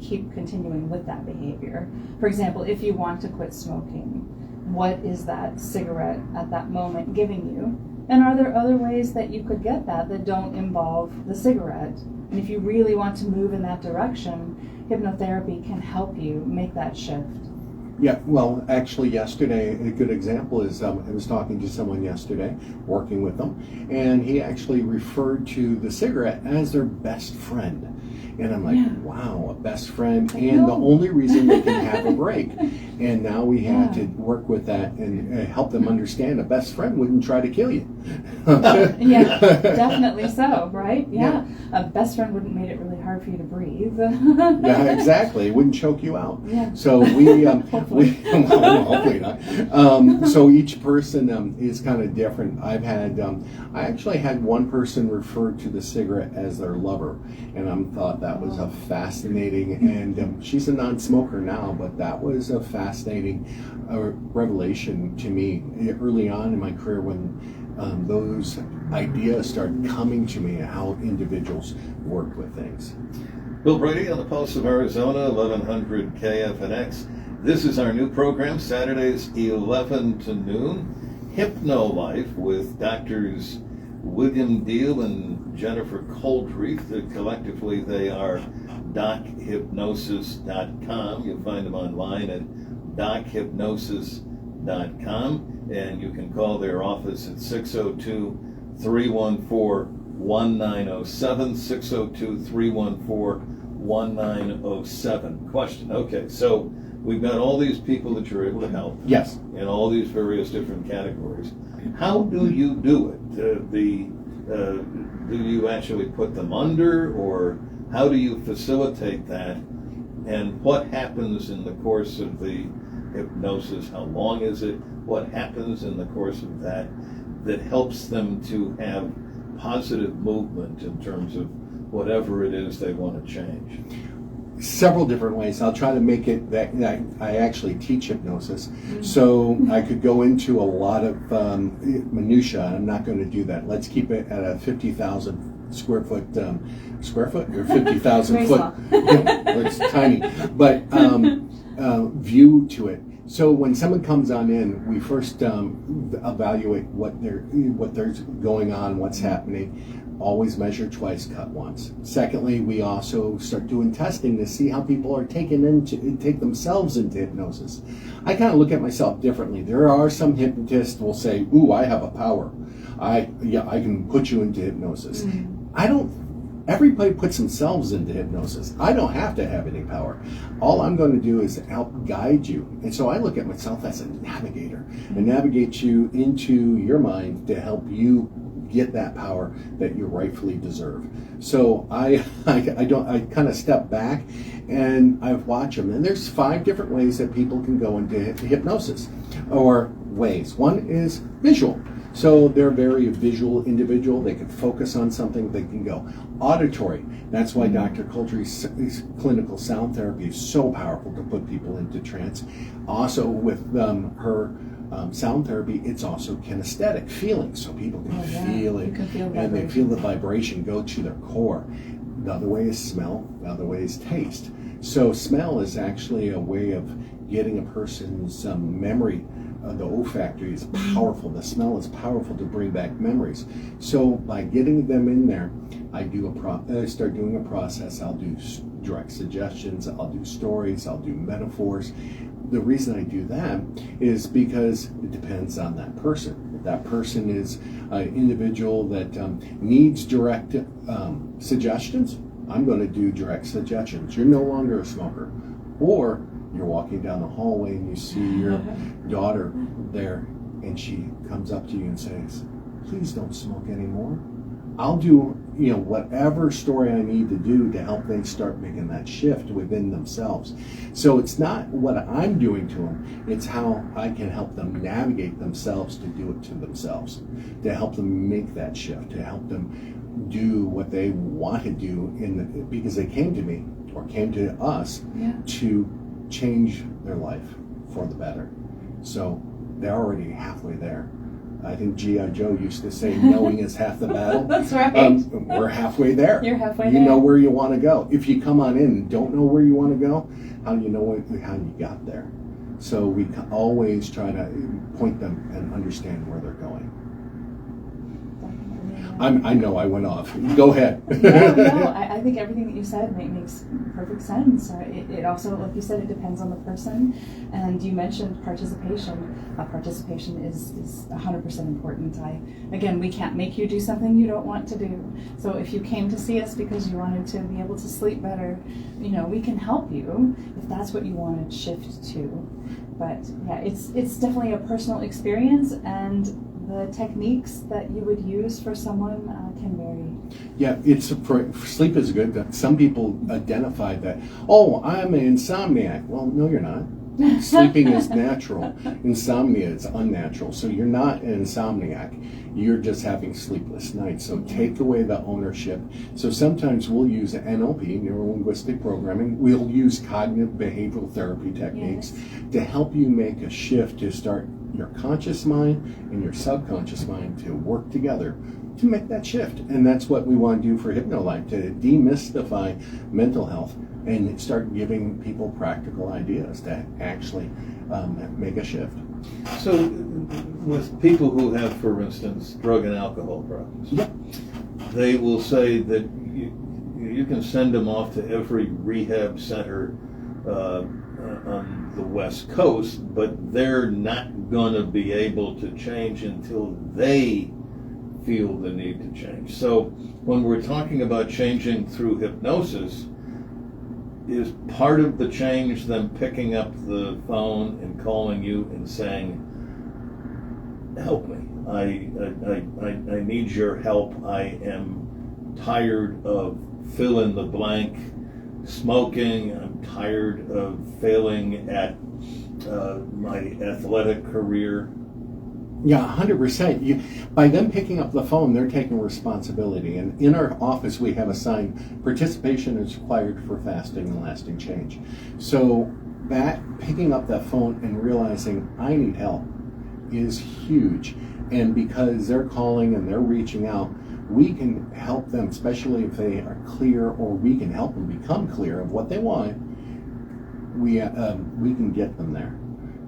[SPEAKER 4] keep continuing with that behavior. For example, if you want to quit smoking, what is that cigarette at that moment giving you? And are there other ways that you could get that don't involve the cigarette? And if you really want to move in that direction, hypnotherapy can help you make that shift.
[SPEAKER 3] Yeah, well, actually yesterday, a good example is I was talking to someone yesterday, working with them, and he actually referred to the cigarette as their best friend. And I'm like, wow, a best friend, and the only reason they can have a break. And now we had to work with that and help them understand a best friend wouldn't try to kill you.
[SPEAKER 4] Yeah, definitely so, right? Yeah. A best friend wouldn't make it really hard for you to breathe.
[SPEAKER 3] Yeah, exactly. It wouldn't choke you out.
[SPEAKER 4] Yeah.
[SPEAKER 3] So hopefully not. So each person is kind of different. I actually had one person refer to the cigarette as their lover, and I thought that was a fascinating, and she's a non-smoker now, but that was a fascinating revelation to me early on in my career when those ideas started coming to me, how individuals work with things.
[SPEAKER 2] Bill Brady on the Pulse of Arizona, 1100 KFNX. This is our new program, Saturdays 11 to noon, Hypno Life with Doctors William Deihl and Jennifer Couldry. Collectively, they are dochypnosis.com. You'll find them online at dochypnosis.com, and you can call their office at 602-314-1907, 602-314-1907. Question. Okay, so we've got all these people that you're able to help.
[SPEAKER 3] Yes.
[SPEAKER 2] In all these various different categories. How do you do it? Do you actually put them under, or how do you facilitate that? And what happens in the course of the hypnosis? How long is it? What happens in the course of that helps them to have positive movement in terms of whatever it is they want to change?
[SPEAKER 3] Several different ways. I'll try to make it that I actually teach hypnosis, so I could go into a lot of minutia. I'm not going to do that. Let's keep it at a 50,000 square foot or 50,000 foot. It's tiny, but view to it. So when someone comes on in, we first evaluate what there's going on, what's happening. Always measure twice, cut once. Secondly, we also start doing testing to see how people are take themselves into hypnosis. I kind of look at myself differently. There are some hypnotists who will say, "Ooh, I have a power. I can put you into hypnosis." I don't. Everybody puts themselves into hypnosis. I don't have to have any power. All I'm going to do is help guide you. And so I look at myself as a navigator and navigate you into your mind to help you get that power that you rightfully deserve. So I kind of step back and I watch them. And there's 5 different ways that people can go into hypnosis, or ways. One is visual. So they're very visual individual. They can focus on something. They can go auditory. That's why Dr. Couldry's clinical sound therapy is so powerful to put people into trance. Also with her sound therapy, it's also kinesthetic, feeling. So people can feel it, and they feel the vibration go to their core. The other way is smell. The other way is taste. So smell is actually a way of getting a person's memory. The olfactory is powerful. The smell is powerful to bring back memories. So by getting them in there, I start doing a process. I'll do direct suggestions. I'll do stories. I'll do metaphors. The reason I do that is because it depends on that person. If that person is an individual that needs direct suggestions, I'm going to do direct suggestions. You're no longer a smoker. Or you're walking down the hallway and you see your daughter there, and she comes up to you and says, "Please don't smoke anymore." I'll do whatever story I need to do to help them start making that shift within themselves. So it's not what I'm doing to them, it's how I can help them navigate themselves to do it to themselves, to help them make that shift, to help them do what they want to do because they came to me or came to us to change their life for the better. So they're already halfway there. I think G.I. Joe used to say, knowing is half the battle.
[SPEAKER 4] That's right.
[SPEAKER 2] We're halfway there.
[SPEAKER 4] You're halfway
[SPEAKER 2] there.
[SPEAKER 4] You
[SPEAKER 2] know where you want to go. If you come on in and don't know where you want to go, how do you know how you got there? So we always try to point them and understand where they're going. I know I went off. Go ahead.
[SPEAKER 4] No, I think everything that you said makes perfect sense. It also, like you said, it depends on the person. And you mentioned participation. Participation is 100% important. Again, we can't make you do something you don't want to do. So if you came to see us because you wanted to be able to sleep better, we can help you if that's what you want to shift to. But yeah, it's definitely a personal experience, and the techniques that you would use for someone can vary. Yeah, sleep is good. Some people identify that, I'm an insomniac. Well, no, you're not. Sleeping is natural. Insomnia is unnatural. So you're not an insomniac. You're just having sleepless nights. So take away the ownership. So sometimes we'll use NLP, neuro-linguistic programming. We'll use cognitive behavioral therapy techniques to help you make a shift to start your conscious mind and your subconscious mind to work together to make that shift. And that's what we want to do for Hypno Life, to demystify mental health and start giving people practical ideas to actually make a shift. So with people who have, for instance, drug and alcohol problems, they will say that you can send them off to every rehab center on the West Coast, but they're not going to be able to change until they
[SPEAKER 2] feel the need to change. So when we're talking about changing through hypnosis, is part of the change them picking up the phone and calling you and saying, help me, I need your help, I am tired of fill in the blank smoking, I'm tired of failing at my athletic career.
[SPEAKER 3] Yeah, 100%. By them picking up the phone, they're taking responsibility. And in our office, we have a sign, participation is required for fasting and lasting change. So that picking up that phone and realizing I need help is huge. And because they're calling and they're reaching out, we can help them, especially if they are clear, or we can help them become clear of what they want. We can get them there.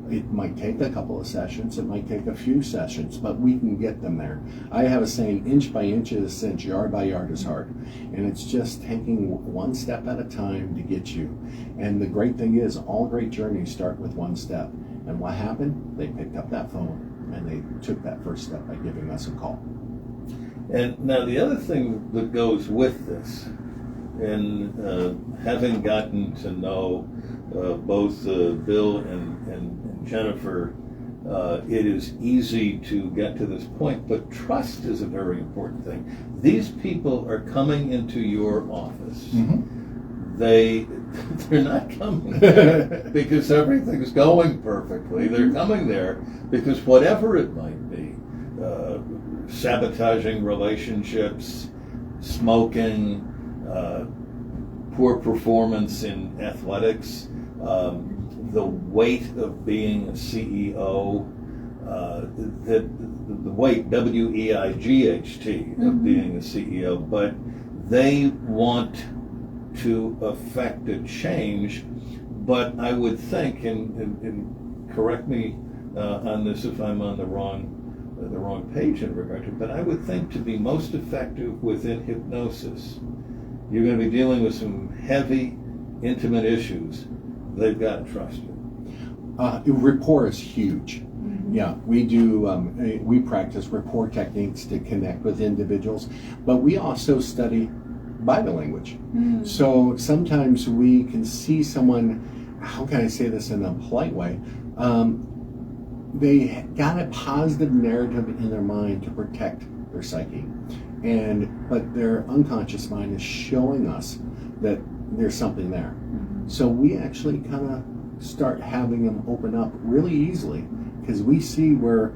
[SPEAKER 3] It might take a couple of sessions, it might take a few sessions, but we can get them there. I have a saying, inch by inch is a cinch, yard by yard is hard. And it's just taking one step at a time to get you. And the great thing is, all great journeys start with one step. And what happened? They picked up that phone and they took that first step by giving us a call.
[SPEAKER 2] And now the other thing that goes with this, and having gotten to know both Bill and Jennifer, it is easy to get to this point, but trust is a very important thing. These people are coming into your office. Mm-hmm. They're not coming there because everything's going perfectly. They're coming there because whatever it might be, sabotaging relationships, smoking, poor performance in athletics, the weight of being a CEO, the weight, W-E-I-G-H-T, of being a CEO, but they want to affect a change. But I would think, and correct me on this if I'm on the wrong page in regard to it, but I would think to be most effective within hypnosis, you're going to be dealing with some heavy, intimate issues. They've got to trust you.
[SPEAKER 3] Rapport is huge. Yeah, we do. We practice rapport techniques to connect with individuals, but we also study body language. So sometimes we can see someone. How can I say this in a polite way? They got a positive narrative in their mind to protect their psyche, but their unconscious mind is showing us that there's something there. So we actually kind of start having them open up really easily because we see where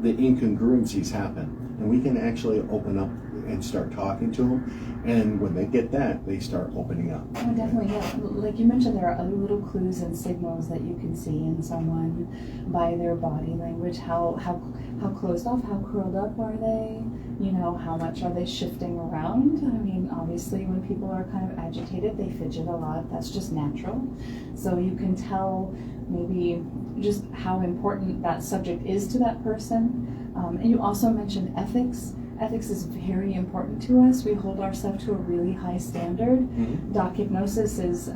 [SPEAKER 3] the incongruencies happen, and we can actually open up and start talking to them, and when they get that, they start opening up.
[SPEAKER 4] Oh, definitely, yeah. Like you mentioned, there are other little clues and signals that you can see in someone by their body language. How closed off, how curled up are they? You know, how much are they shifting around? I mean, obviously, when people are kind of agitated, they fidget a lot. That's just natural. So you can tell maybe just how important that subject is to that person. And you also mentioned ethics. Ethics is very important to us. We hold ourselves to a really high standard. Doc Hypnosis is,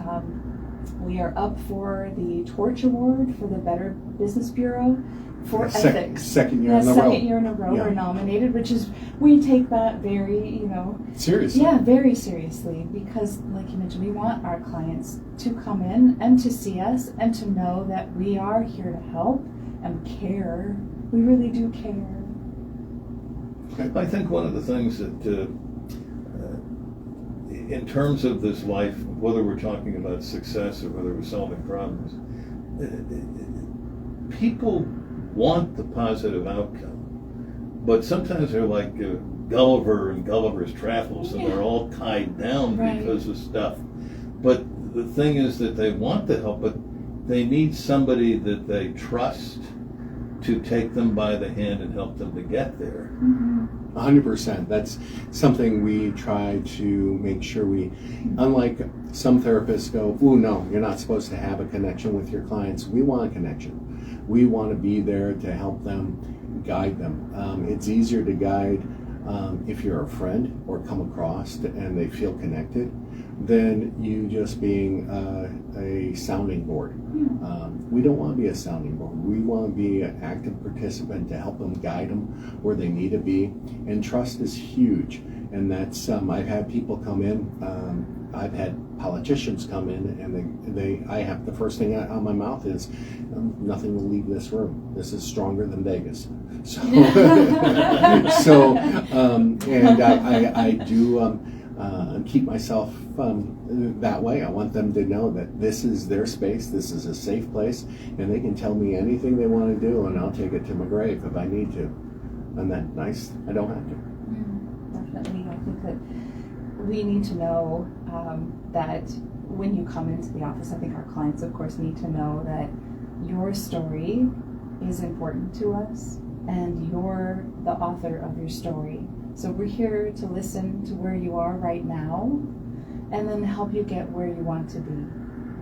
[SPEAKER 4] we are up for the Torch Award for the Better Business Bureau for ethics.
[SPEAKER 3] Second year in a row.
[SPEAKER 4] Second year in a row we're nominated, which is, we take that very,
[SPEAKER 3] seriously.
[SPEAKER 4] Yeah, very seriously, because like you mentioned, we want our clients to come in and to see us and to know that we are here to help and care. We really do care.
[SPEAKER 2] I think one of the things that, in terms of this life, whether we're talking about success or whether we're solving problems, people want the positive outcome, but sometimes they're like Gulliver and Gulliver's Travels, and they're all tied down because of stuff. But the thing is that they want the help, but they need somebody that they trust to take them by the hand and help them to get there.
[SPEAKER 3] 100%. That's something we try to make sure we, unlike some therapists go, "Ooh, no, you're not supposed to have a connection with your clients." We want a connection. We want to be there to help them, guide them. It's easier to guide if you're a friend or come across and they feel connected. than you just being a sounding board. We don't want to be a sounding board. We want to be an active participant to help them, guide them where they need to be. And trust is huge. And that's, I've had people come in, I've had politicians come in, and I have, the first thing out of my mouth is, nothing will leave this room. This is stronger than Vegas. So, and I do keep myself that way. I want them to know that this is their space, this is a safe place, and they can tell me anything they want to do, and I'll take it to my grave if I need to. And that nice, I don't have to.
[SPEAKER 4] Definitely. I think that we need to know that when you come into the office, I think our clients, of course, need to know that your story is important to us, and you're the author of your story. So we're here to listen to where you are right now, and then help you get where you want to be.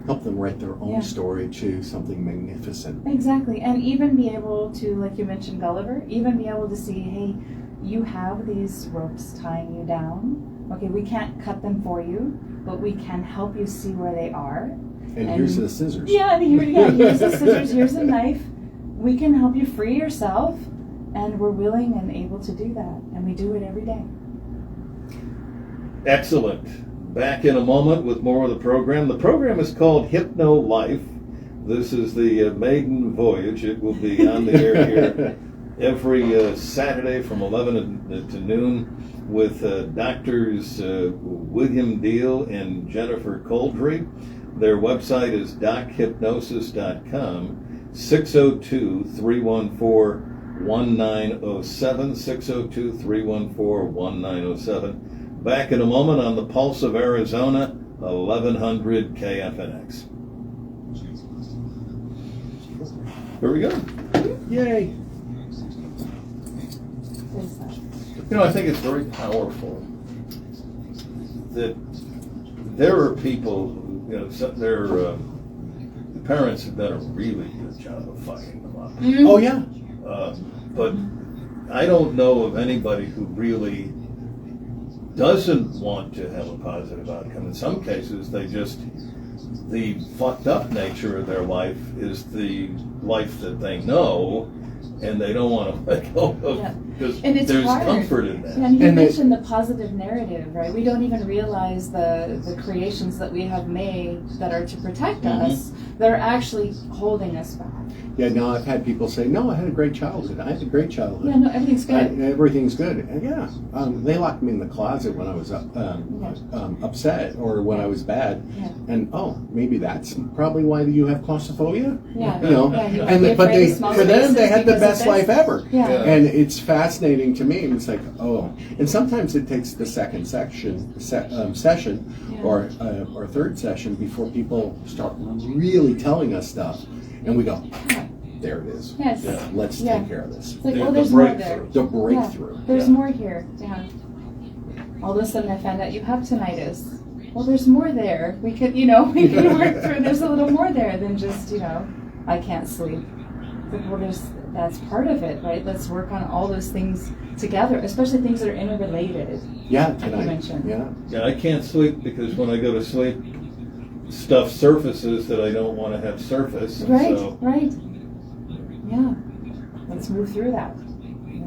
[SPEAKER 3] Help them write their own story to something magnificent.
[SPEAKER 4] Exactly. And even be able to, like you mentioned Gulliver, even be able to see, hey, you have these ropes tying you down. Okay, we can't cut them for you, but we can help you see where they are.
[SPEAKER 3] And here's the scissors.
[SPEAKER 4] Yeah, here's the scissors, here's a knife. We can help you free yourself, and we're willing and able to do that. And we do it every day.
[SPEAKER 2] Excellent. Back in a moment with more of the program. The program is called Hypno Life. This is the maiden voyage. It will be on the air here every Saturday from 11 to noon with doctors William Deihl and Jennifer Couldry. Their website is dochypnosis.com, 602-314-1907, 602-314-1907. Back in a moment on the Pulse of Arizona, 1100 KFNX. Here we go.
[SPEAKER 3] Yay!
[SPEAKER 2] You know, I think it's very powerful that there are people who, their parents have done a really good job of fucking them up.
[SPEAKER 3] Mm-hmm. Oh, yeah.
[SPEAKER 2] But I don't know of anybody who really doesn't want to have a positive outcome. In some cases, the fucked up nature of their life is the life that they know, and they don't want to let go of, because there's
[SPEAKER 4] hard.
[SPEAKER 2] comfort in that.
[SPEAKER 4] And you mentioned the positive narrative, right? We don't even realize the creations that we have made that are to protect us, that are actually holding us back.
[SPEAKER 3] Yeah, no, I've had people say, no, I had a great childhood. I had a great childhood.
[SPEAKER 4] Yeah, no, everything's good.
[SPEAKER 3] Everything's good. And yeah, they locked me in the closet when I was upset or when I was bad. Yeah. And maybe that's probably why you have claustrophobia.
[SPEAKER 4] Yeah,
[SPEAKER 3] but for them they had the best life ever.
[SPEAKER 4] Yeah.
[SPEAKER 3] And it's fascinating to me. It's like, and sometimes it takes the second session or third session before people start really telling us stuff. And we go, there it is.
[SPEAKER 4] Yes.
[SPEAKER 3] Yeah, let's take care of this.
[SPEAKER 4] It's like, there's more there.
[SPEAKER 3] The breakthrough.
[SPEAKER 4] Yeah. There's more here. Yeah. All of a sudden I found out you have tinnitus. Well, there's more there. We could work through. There's a little more there than just, I can't sleep. Well, that's part of it, right? Let's work on all those things together, especially things that are interrelated.
[SPEAKER 3] Yeah,
[SPEAKER 4] like you mentioned.
[SPEAKER 2] Yeah, I can't sleep because when I go to sleep, stuff surfaces that I don't want to have surface.
[SPEAKER 4] Right. Yeah. Let's move through that.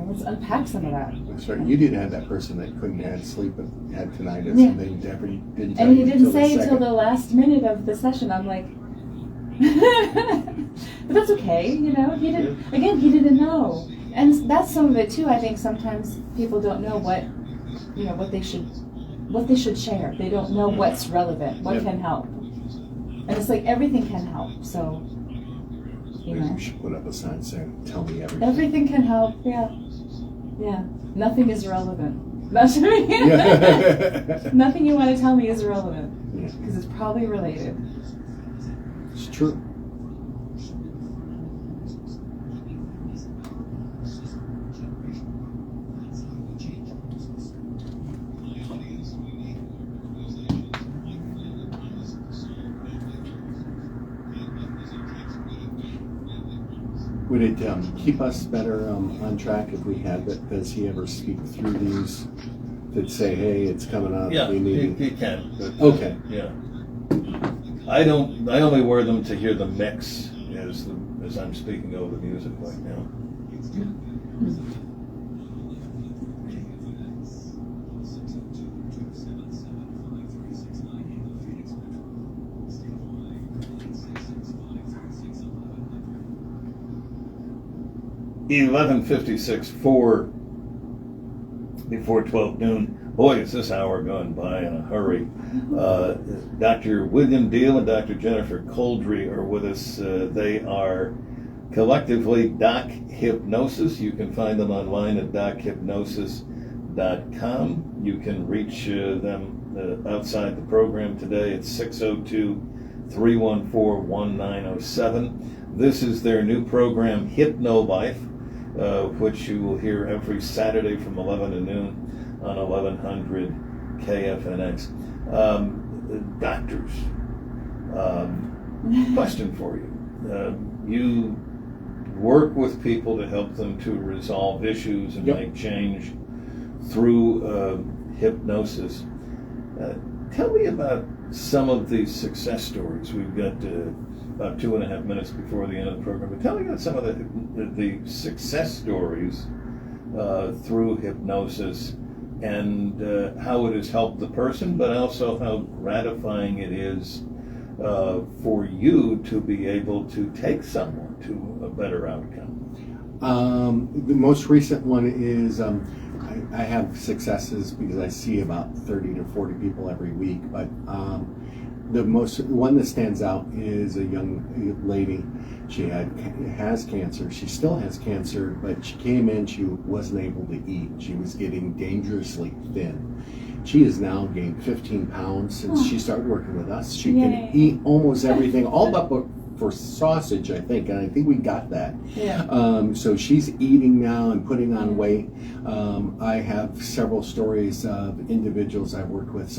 [SPEAKER 4] Let's unpack some of that.
[SPEAKER 3] That's right. You didn't have that person that couldn't have sleep and had tinnitus, and they never didn't tell
[SPEAKER 4] and
[SPEAKER 3] you
[SPEAKER 4] he didn't say
[SPEAKER 3] until
[SPEAKER 4] the last minute of the session. I'm like, but that's okay. He didn't. Again, he didn't know, and that's some of it too. I think sometimes people don't know what they should share. They don't know what's relevant, what can help. And it's like everything can help. So,
[SPEAKER 3] Maybe we should put up a sign saying, "Tell me everything."
[SPEAKER 4] Everything can help. Yeah. Nothing is relevant. Nothing you want to tell me is relevant because it's probably related.
[SPEAKER 3] It's true. Would it keep us better on track if we had that? Does he ever speak through these that say, hey, it's coming up.
[SPEAKER 2] Yeah,
[SPEAKER 3] we need
[SPEAKER 2] he can. But,
[SPEAKER 3] Okay.
[SPEAKER 2] Yeah. I only wear them to hear the mix as I'm speaking over the music right now. (11:56) before 12 noon. Boy, is this hour going by in a hurry. Dr. William Deihl and Dr. Jennifer Couldry are with us. They are collectively Doc Hypnosis. You can find them online at dochypnosis.com. You can reach them outside the program today at 602-314-1907. This is their new program, Hypno Life, which you will hear every Saturday from 11 to noon on 1100 KFNX. Doctors, question for you. You work with people to help them to resolve issues and make change through hypnosis. Tell me about some of these success stories. We've got about 2.5 minutes before the end of the program, but tell me about some of the success stories through hypnosis and how it has helped the person, but also how gratifying it is for you to be able to take someone to a better outcome.
[SPEAKER 3] The most recent one is I have successes because I see about 30 to 40 people every week, but the one that stands out is a young lady. She has cancer. She still has cancer, but she came in, she wasn't able to eat. She was getting dangerously thin. She has now gained 15 pounds since she started working with us. She can eat almost everything, all but for sausage, I think, and I think we got that.
[SPEAKER 4] Yeah.
[SPEAKER 3] So she's eating now and putting on weight. I have several stories of individuals I've worked with.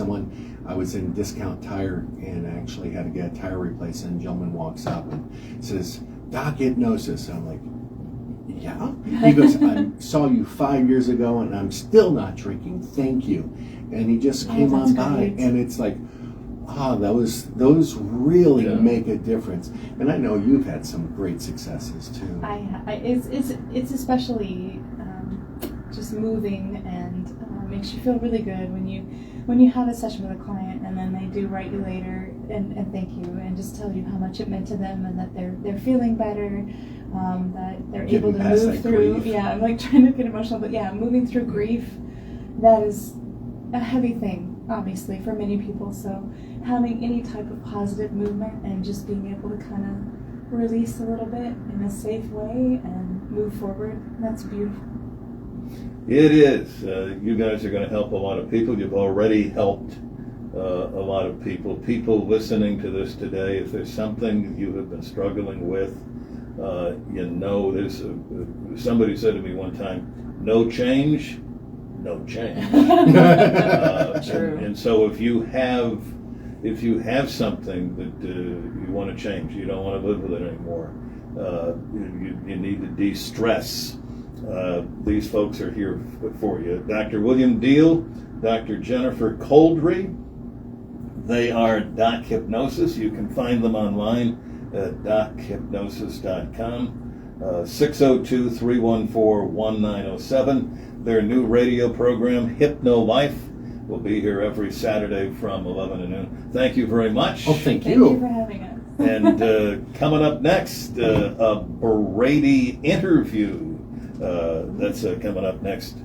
[SPEAKER 3] I was in Discount Tire and actually had to get a tire replaced, and a gentleman walks up and says, "Doc Hypnosis." I'm like, "Yeah?" He goes, "I saw you 5 years ago and I'm still not drinking. Thank you." And he just came on by, and it's like, those really make a difference. And I know you've had some great successes too.
[SPEAKER 4] It's especially just moving and makes you feel really good when you have a session with a client and then they do write you later and thank you and just tell you how much it meant to them and that they're feeling better, that they're able to move through. Grief. Yeah, I'm like trying to get emotional, but yeah, moving through grief, that is a heavy thing, obviously, for many people. So having any type of positive movement and just being able to kind of release a little bit in a safe way and move forward, that's beautiful.
[SPEAKER 2] It is. You guys are going to help a lot of people. You've already helped a lot of people. People listening to this today, if there's something you have been struggling with, there's somebody said to me one time, no change, no change.
[SPEAKER 4] True.
[SPEAKER 2] And so if you have something that you want to change, you don't want to live with it anymore, you need to de-stress. These folks are here for you. Dr. William Deihl, Dr. Jennifer Couldry. They are Doc Hypnosis. You can find them online at dochypnosis.com. 602-314-1907. Their new radio program, Hypno Life, will be here every Saturday from 11 to noon. Thank you very much.
[SPEAKER 3] Oh, thank you.
[SPEAKER 4] Thank you for having us.
[SPEAKER 2] And coming up next, a Brady interview. That's coming up next